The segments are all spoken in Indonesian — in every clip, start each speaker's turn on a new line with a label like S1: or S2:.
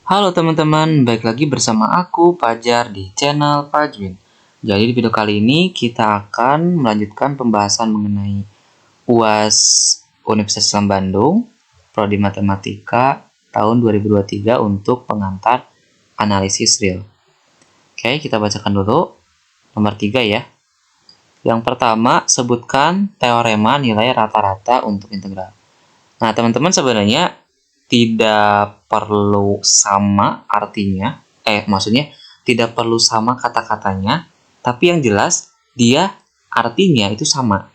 S1: Halo teman-teman, balik lagi bersama aku Fajar di channel Fajwin. Jadi di video kali ini kita akan melanjutkan pembahasan mengenai UAS Universitas Islam Bandung, Prodi Matematika tahun 2023 untuk pengantar analisis real. Oke, kita bacakan dulu nomor 3 ya. Yang pertama, sebutkan teorema nilai rata-rata untuk integral. Nah, teman-teman sebenarnya tidak perlu sama artinya, maksudnya tidak perlu sama kata-katanya, tapi yang jelas dia artinya itu sama.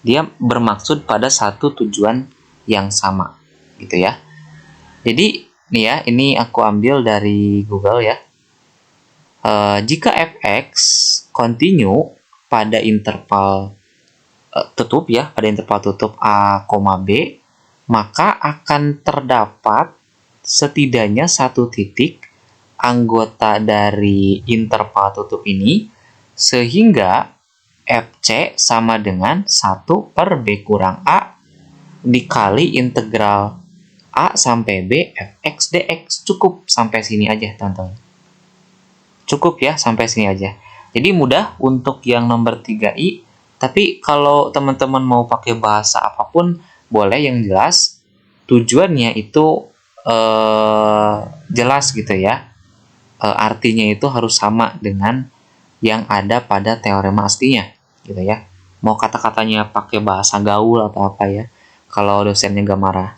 S1: Dia bermaksud pada satu tujuan yang sama, gitu ya. Jadi, nih ya, ini aku ambil dari Google ya. Jika fx continue pada interval tutup ya, pada interval tutup a, b, maka akan terdapat setidaknya satu titik anggota dari interval tutup ini sehingga fc sama dengan 1 per b kurang a dikali integral a sampai b fx dx. Cukup sampai sini aja teman-teman. Cukup ya sampai sini aja. Jadi mudah untuk yang nomor 3i. Tapi kalau teman-teman mau pakai bahasa apapun boleh, yang jelas tujuannya itu jelas gitu ya. Artinya itu harus sama dengan yang ada pada teorema aslinya gitu ya. Mau kata-katanya pakai bahasa gaul atau apa ya, kalau dosennya gak marah.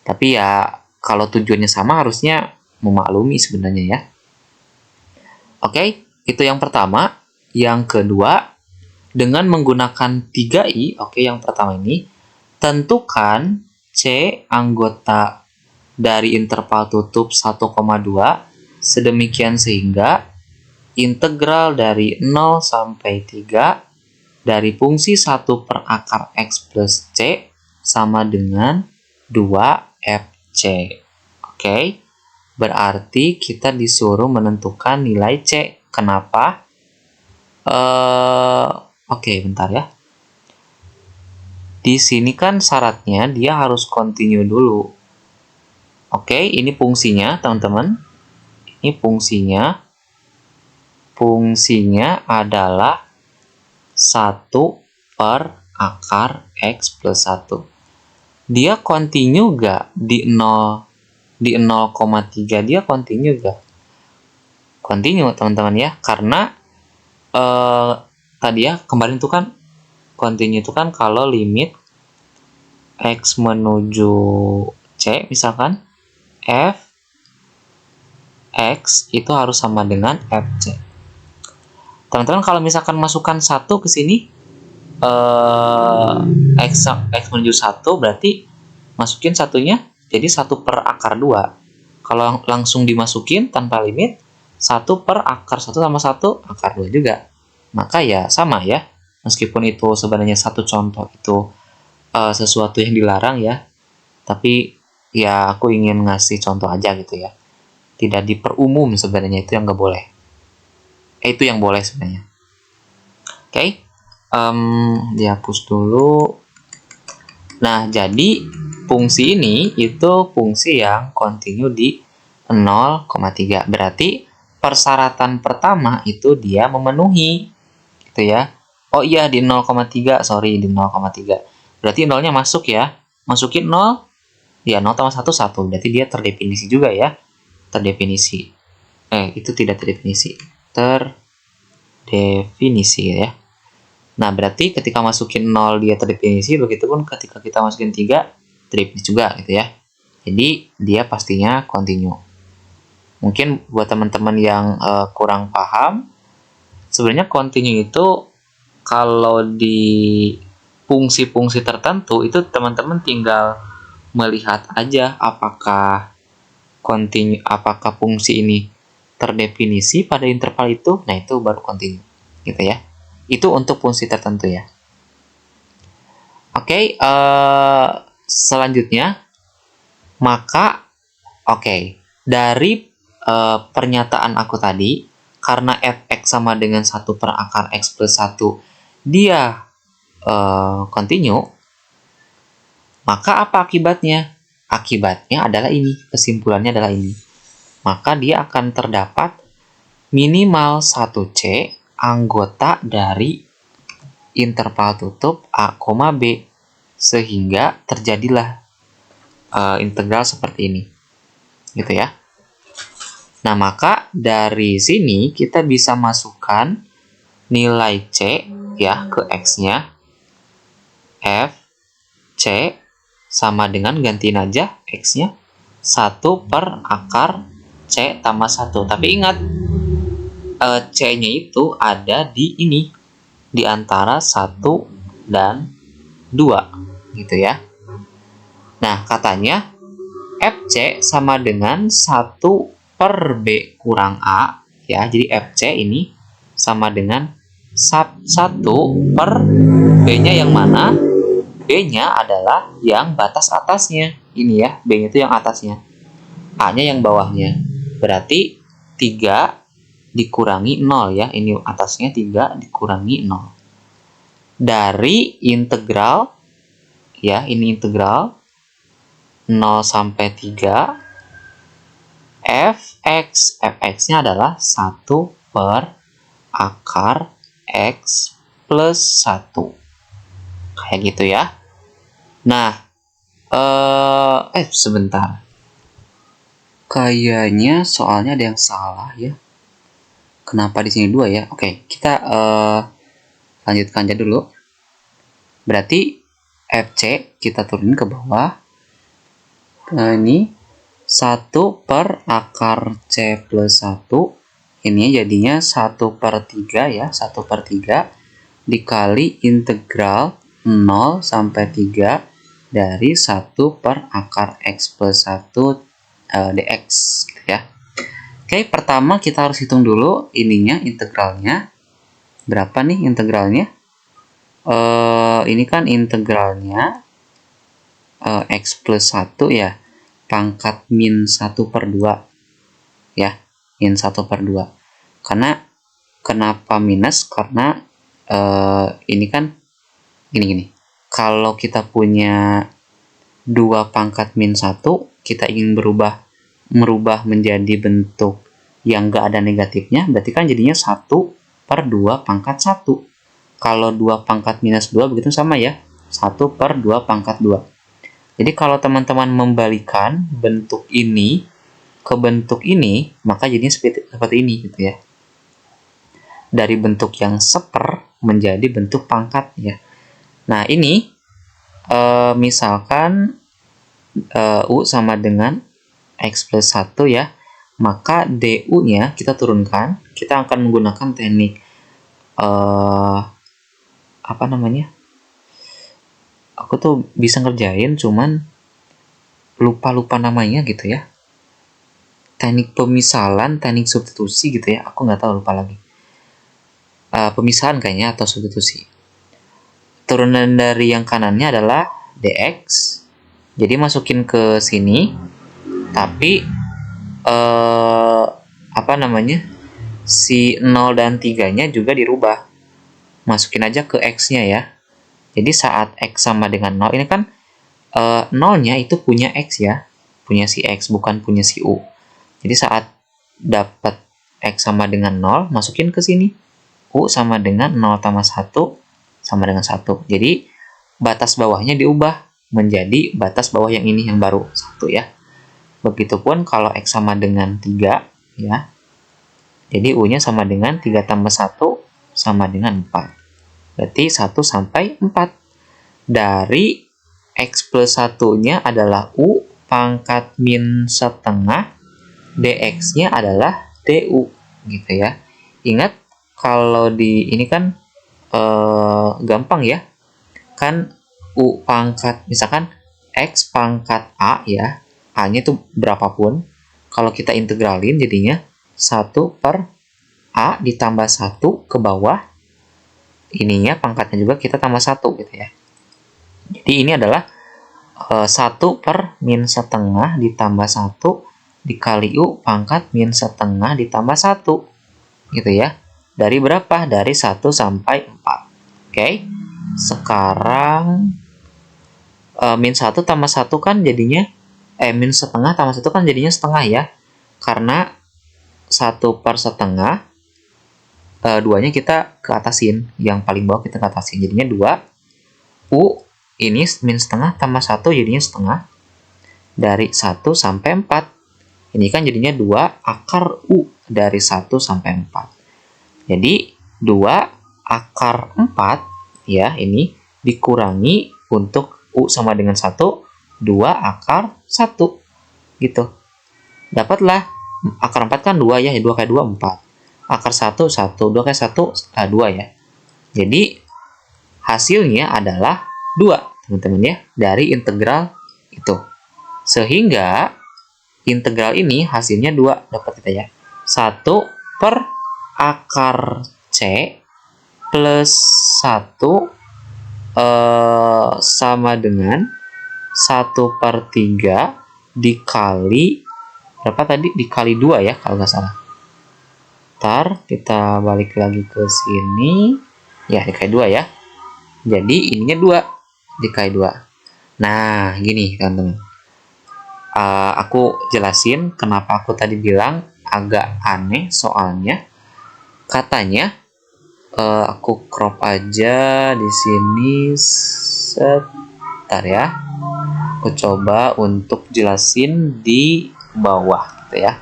S1: Tapi ya kalau tujuannya sama harusnya memaklumi sebenarnya ya. Oke, itu yang pertama. Yang kedua, dengan menggunakan 3i, yang pertama ini, tentukan C anggota dari interval tutup 1,2 sedemikian sehingga integral dari 0 sampai 3 dari fungsi 1 per akar X plus C sama dengan 2FC. Oke, berarti kita disuruh menentukan nilai C. Kenapa? Oke, bentar ya. Di sini kan syaratnya dia harus continue dulu. Oke, ini fungsinya, teman-teman. Ini fungsinya. Fungsinya adalah 1 per akar X plus 1. Dia continue gak di 0,3? Dia continue gak? Continue, teman-teman ya. Karena tadi ya, kemarin itu kan continue itu kan kalau limit X menuju C, misalkan f X itu harus sama dengan FC. Teman-teman kalau misalkan masukkan 1 ke sini, X menuju 1 berarti masukin satunya jadi 1 per akar 2. Kalau langsung dimasukin tanpa limit, 1 per akar 1 sama 1 akar 2 juga. Maka ya sama ya. Meskipun itu sebenarnya satu contoh itu sesuatu yang dilarang ya. Tapi ya aku ingin ngasih contoh aja gitu ya. Tidak diperumum sebenarnya, itu yang nggak boleh. Itu yang boleh sebenarnya. Oke. Dihapus dulu. Nah, jadi fungsi ini itu fungsi yang continue di 0,3. Berarti persyaratan pertama itu dia memenuhi gitu ya. Oh iya, di 0,3, sorry, di 0,3. Berarti 0-nya masuk ya. Masukin 0, ya 0 tambah 1, 1. Berarti dia terdefinisi juga ya. Terdefinisi. Itu tidak terdefinisi. Terdefinisi ya. Nah, berarti ketika masukin 0 dia terdefinisi, begitupun ketika kita masukin 3 terdefinisi juga gitu ya. Jadi dia pastinya continue. Mungkin buat teman-teman yang kurang paham, sebenarnya continue itu kalau di fungsi-fungsi tertentu itu teman-teman tinggal melihat aja apakah fungsi ini terdefinisi pada interval itu. Nah, itu baru continue gitu ya. Itu untuk fungsi tertentu ya. Oke, selanjutnya maka dari pernyataan aku tadi, karena fx sama dengan 1 per akar X plus 1 dia continue, maka apa akibatnya? Akibatnya adalah ini, kesimpulannya adalah ini. maka dia akan terdapat minimal 1C anggota dari interval tutup A, B, sehingga terjadilah integral seperti ini. Gitu ya. Nah, maka dari sini kita bisa masukkan nilai C ya ke X-nya. F C sama dengan gantiin aja X-nya 1 per akar C tambah 1. Tapi ingat, C-nya itu ada di ini, di antara 1 dan 2, gitu ya. Nah, katanya FC sama dengan 1 per B kurang A, ya. Jadi FC ini sama dengan 1 per B-nya yang mana? B-nya adalah yang batas atasnya. Ini ya, B-nya itu yang atasnya. A-nya yang bawahnya. Berarti 3 dikurangi 0 ya. Ini atasnya 3 dikurangi 0. Dari integral, ya, ini integral 0 sampai 3. Fx-nya adalah 1 per akar X plus 1. Kayak gitu ya. Nah, sebentar. Kayaknya soalnya ada yang salah ya. Kenapa di sini 2 ya? Oke, kita lanjutkan aja dulu. Berarti FC kita turunin ke bawah. Ini 1 per akar C plus 1. Ini jadinya 1 per 3 ya. 1 per 3 dikali integral 0 sampai 3 dari 1 per akar X plus 1 dx gitu ya. Oke, pertama kita harus hitung dulu ininya, integralnya. Berapa nih integralnya? Ini kan integralnya X plus 1 ya, pangkat min 1 per 2 ya, min 1 per 2. Karena kenapa minus? Karena ini kan gini. Kalau kita punya 2 pangkat min 1, kita ingin merubah menjadi bentuk yang nggak ada negatifnya, berarti kan jadinya 1 per 2 pangkat 1. Kalau 2 pangkat minus 2 begitu sama ya, 1 per 2 pangkat 2. Jadi kalau teman-teman membalikan bentuk ini ke bentuk ini, maka jadinya seperti ini gitu ya. Dari bentuk yang seper menjadi bentuk pangkat ya. Nah, ini misalkan U sama dengan X plus 1 ya, maka DU-nya kita turunkan. Kita akan menggunakan teknik apa namanya? Aku tuh bisa ngerjain, cuman lupa namanya gitu ya. Teknik pemisahan, teknik substitusi gitu ya. Aku nggak tahu, lupa lagi. Pemisahan kayaknya atau substitusi. Turunan dari yang kanannya adalah dx. Jadi masukin ke sini. Tapi apa namanya? Si 0 dan 3-nya juga dirubah. Masukin aja ke x-nya ya. Jadi saat x sama dengan 0, ini kan 0-nya itu punya x ya. Punya si x, bukan punya si u. Jadi saat dapat x sama dengan 0, masukin ke sini. U sama dengan 0 tambah 1 sama dengan 1. Jadi batas bawahnya diubah menjadi batas bawah yang ini, yang baru 1 ya. Begitupun kalau x sama dengan 3 ya. Jadi U-nya sama dengan 3 tambah 1 sama dengan 4. Berarti 1 sampai 4. Dari X plus 1-nya adalah U pangkat min setengah. DX-nya adalah DU. Gitu ya. Ingat, kalau di ini kan gampang ya. Kan U pangkat, misalkan X pangkat A ya. A-nya itu berapapun. Kalau kita integralin jadinya 1 per A ditambah 1 ke bawah. Ininya pangkatnya juga kita tambah 1 gitu ya. Jadi ini adalah 1 per min setengah ditambah 1 dikali U pangkat min setengah ditambah 1. Gitu ya. Dari berapa? Dari 1 sampai 4. Oke. Sekarang min 1 tambah 1 kan jadinya min setengah tambah 1 kan jadinya setengah ya. karena 1/setengah, 2-nya kita ke atasin, yang paling bawah kita ke atasin, jadinya 2. U ini min setengah tambah 1 jadinya setengah, dari 1 sampai 4. Ini kan jadinya 2 akar U dari 1 sampai 4. Jadi 2 akar 4 ya, ini dikurangi untuk U sama dengan 1, 2 akar 1 gitu. Dapatlah akar 4 kan 2 ya, 2 kali 2 4. Akar 1 1, 2 kali 1 2 ya. Jadi hasilnya adalah 2, teman-teman ya, dari integral itu. Sehingga integral ini hasilnya 2 dapat kita ya. 1 per akar C plus 1 sama dengan 1/3 dikali berapa tadi? Dikali 2 ya kalau nggak salah. Ntar kita balik lagi ke sini. Ya, dikali 2 ya. Jadi ininya 2 dikali 2. Nah, gini teman-teman. Aku jelasin kenapa aku tadi bilang agak aneh soalnya. Katanya aku crop aja di sini. Sebentar ya. Aku coba untuk jelasin di bawah gitu ya.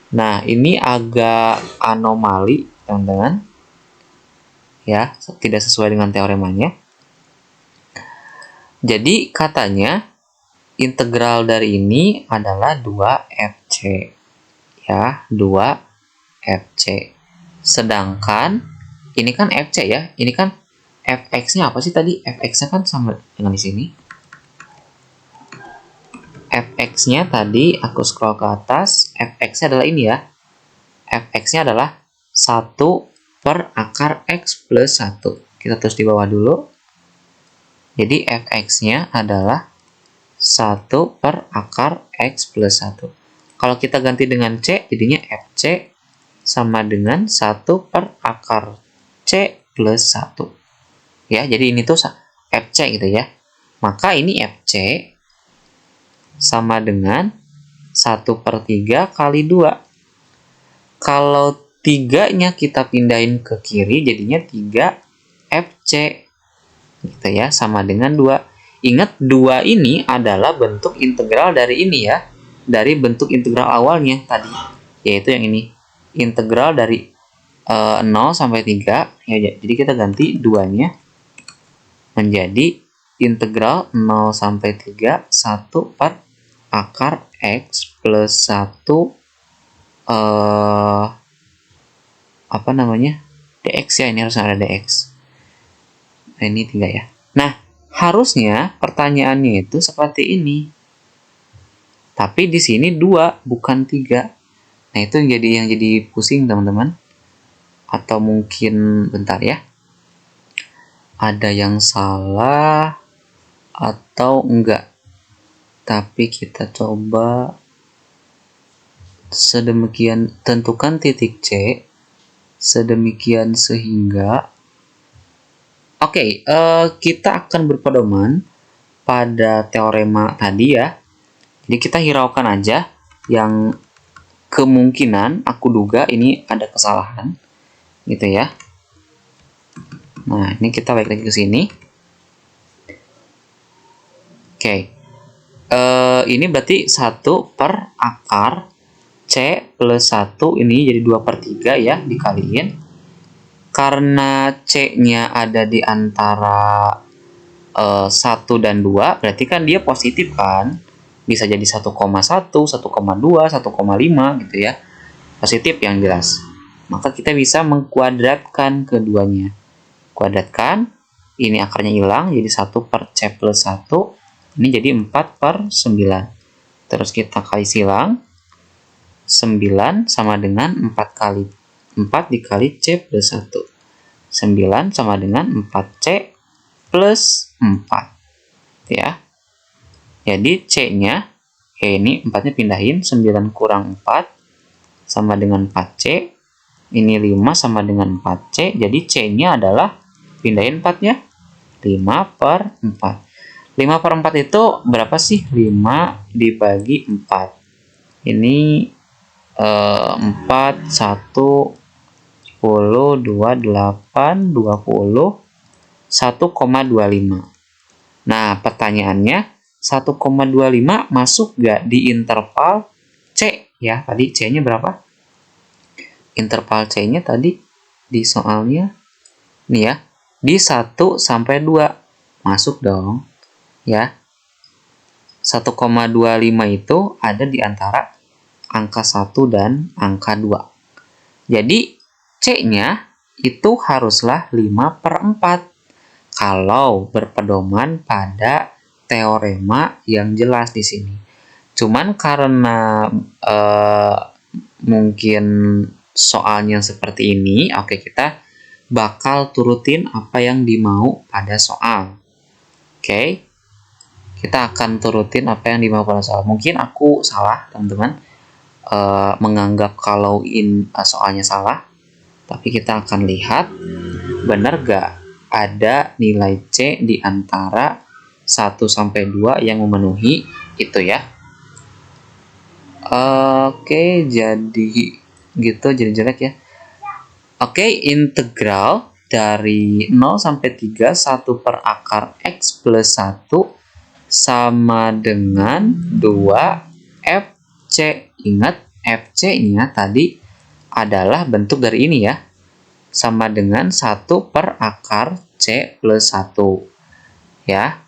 S1: Nah, ini agak anomali, teman-teman. Ya, tidak sesuai dengan teoremanya. Jadi, katanya integral dari ini adalah 2FC. Ya, 2FC. Sedangkan ini kan FC ya. Ini kan fx-nya apa sih tadi? Fx-nya kan sama dengan di sini. Fx-nya tadi aku scroll ke atas, Fx-nya adalah ini ya. Fx-nya adalah 1 per akar X plus 1. Kita tulis di bawah dulu. Jadi Fx-nya adalah 1 per akar X plus 1. Kalau kita ganti dengan C, jadinya Fc sama dengan 1 per akar C plus 1. Ya, jadi ini tuh Fc gitu ya. Maka ini Fc sama dengan 1/3 kali 2. Kalau 3-nya kita pindahin ke kiri, jadinya 3 FC. Gitu ya, sama dengan 2. Ingat, 2 ini adalah bentuk integral dari ini ya. Dari bentuk integral awalnya tadi. Yaitu yang ini. Integral dari 0 sampai 3. Ya, jadi kita ganti 2-nya menjadi integral 0 sampai 3, 1 per akar X plus 1 apa namanya? dx ya, ini harus ada dx. Nah, ini 3 ya. Nah, harusnya pertanyaannya itu seperti ini. Tapi di sini 2 bukan 3. Nah, itu yang jadi pusing, teman-teman. Atau mungkin bentar ya. Ada yang salah atau enggak? Tapi kita coba sedemikian, tentukan titik C sedemikian sehingga kita akan berpedoman pada teorema tadi ya. Jadi kita hiraukan aja yang kemungkinan aku duga ini ada kesalahan gitu ya. Nah, ini kita balik lagi ke sini. Ini berarti 1 per akar C plus 1, ini jadi 2/3 ya, dikaliin. Karena C-nya ada di antara 1 dan 2, berarti kan dia positif kan. Bisa jadi 1,1, 1,2, 1,5 gitu ya. Positif yang jelas. Maka kita bisa mengkuadratkan keduanya. Kuadratkan, ini akarnya hilang, jadi 1 per C plus 1. Ini jadi 4/9. Terus kita kali silang. 9 sama dengan 4 dikali C plus 1. 9 sama dengan 4C plus 4. Ya. Jadi C-nya, ini 4-nya pindahin. 9 kurang 4 sama dengan 4C. Ini 5 sama dengan 4C. Jadi C-nya adalah, pindahin 4-nya, 5/4. 5/4 itu berapa sih? 5 dibagi 4. Ini 4, 1, 10, 2, 8, 20, 1,25. Nah, pertanyaannya 1,25 masuk nggak di interval C? Ya, tadi C-nya berapa? Interval C-nya tadi di soalnya, nih ya, di 1 sampai 2. Masuk dong, ya. 1,25 itu ada di antara angka 1 dan angka 2. Jadi, C-nya itu haruslah 5/4 kalau berpedoman pada teorema yang jelas di sini. Cuman karena mungkin soalnya seperti ini, oke, kita bakal turutin apa yang dimau pada soal. Oke, kita akan turutin apa yang dimau pada soal. Mungkin aku salah, teman-teman, menganggap kalau soalnya salah. Tapi kita akan lihat benar gak ada nilai C di antara 1 sampai 2 yang memenuhi itu ya. Oke, jadi gitu, jadi jelek ya. Oke, integral dari 0 sampai 3 1 per akar X plus 1 sama dengan 2 FC. Ingat, FC-nya tadi adalah bentuk dari ini ya, sama dengan 1 per akar C plus 1 ya.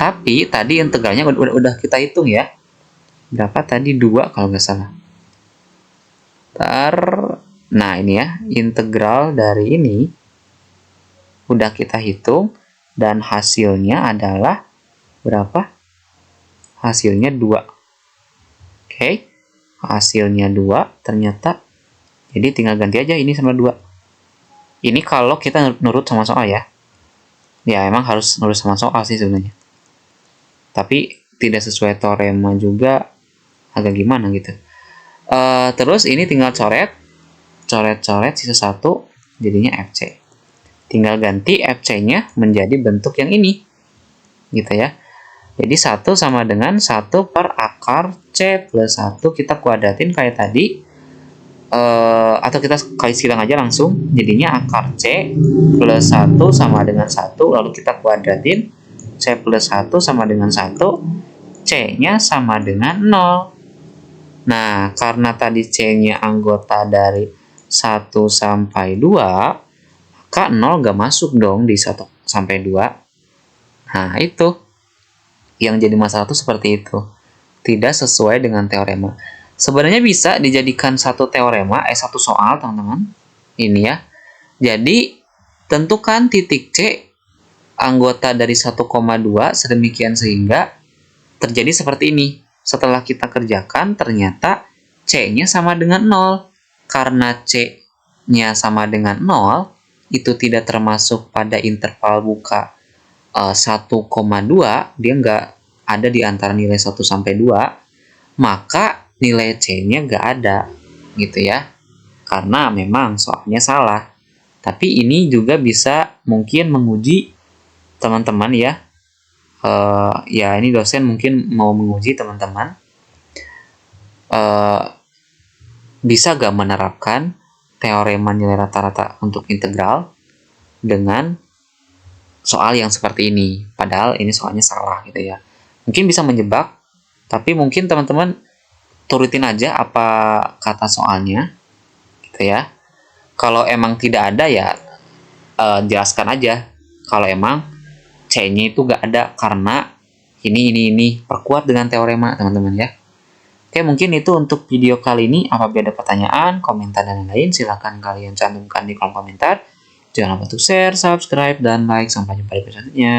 S1: Tapi tadi integralnya udah kita hitung ya, berapa tadi, 2 kalau nggak salah. Nah ini ya, integral dari ini udah kita hitung dan hasilnya adalah berapa? Hasilnya 2. Oke, hasilnya 2 ternyata. Jadi tinggal ganti aja ini sama 2. Ini kalau kita nurut sama soal ya. Ya emang harus nurut sama soal sih sebenarnya. Tapi tidak sesuai teorema juga agak gimana gitu. Terus ini tinggal coret sisa 1 jadinya FC. Tinggal ganti FC-nya menjadi bentuk yang ini. Gitu ya. Jadi 1 sama dengan 1 per akar C plus 1 kita kuadratin kayak tadi. Atau kita kali silang aja langsung, jadinya akar C plus 1 sama dengan 1, lalu kita kuadratin C plus 1 sama dengan 1, C-nya sama dengan 0. Nah, karena tadi C-nya anggota dari 1 sampai 2, maka 0 nggak masuk dong di 1 sampai 2. Nah, itu yang jadi masalah tuh seperti itu, tidak sesuai dengan teorema. Sebenarnya bisa dijadikan satu teorema, satu soal, teman-teman. Ini ya. Jadi, tentukan titik C anggota dari 1,2 sedemikian sehingga terjadi seperti ini. Setelah kita kerjakan, ternyata C-nya sama dengan 0. Karena C-nya sama dengan 0, itu tidak termasuk pada interval buka 1,2, dia nggak ada di antara nilai 1 sampai 2, maka nilai C-nya nggak ada, gitu ya. Karena memang soalnya salah. Tapi ini juga bisa mungkin menguji teman-teman ya. Ya ini dosen mungkin mau menguji teman-teman. Bisa nggak menerapkan teorema nilai rata-rata untuk integral dengan soal yang seperti ini. Padahal ini soalnya salah gitu ya. Mungkin bisa menjebak, tapi mungkin teman-teman turutin aja apa kata soalnya gitu ya. Kalau emang tidak ada ya jelaskan aja kalau emang C-nya itu gak ada karena ini perkuat dengan teorema, teman-teman ya. Oke, mungkin itu untuk video kali ini. Apabila ada pertanyaan, komentar dan lain-lain, silahkan kalian cantumkan di kolom komentar. Jangan lupa untuk share, subscribe, dan like. Sampai jumpa di video selanjutnya.